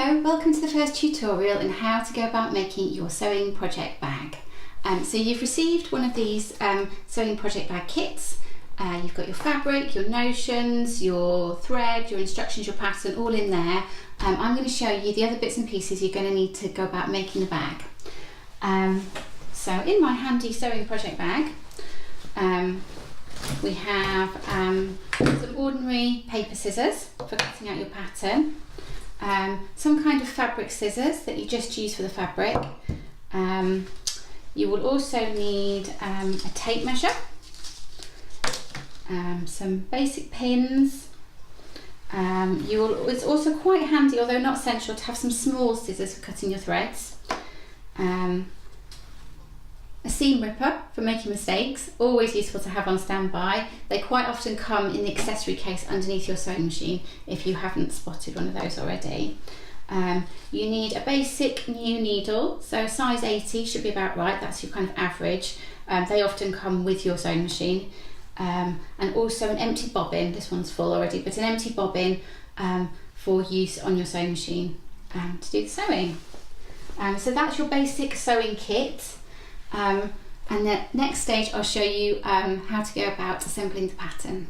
Hello, welcome to the first tutorial on how to go about making your sewing project bag. So you've received one of these sewing project bag kits. You've got your fabric, your notions, your thread, your instructions, your pattern all in there. I'm going to show you the other bits and pieces you're going to need to go about making the bag. So in my handy sewing project bag we have some ordinary paper scissors for cutting out your pattern. Some kind of fabric scissors that you just use for the fabric. You will also need a tape measure, some basic pins. It's also quite handy, although not essential, to have some small scissors for cutting your threads. A seam ripper for making mistakes, always useful to have on standby. They quite often come in the accessory case underneath your sewing machine if you haven't spotted one of those already. You need a basic new needle, so size 80 should be about right, that's your kind of average. They often come with your sewing machine. And also an empty bobbin, this one's full already, but an empty bobbin for use on your sewing machine to do the sewing. So that's your basic sewing kit. And the next stage I'll show you how to go about assembling the pattern.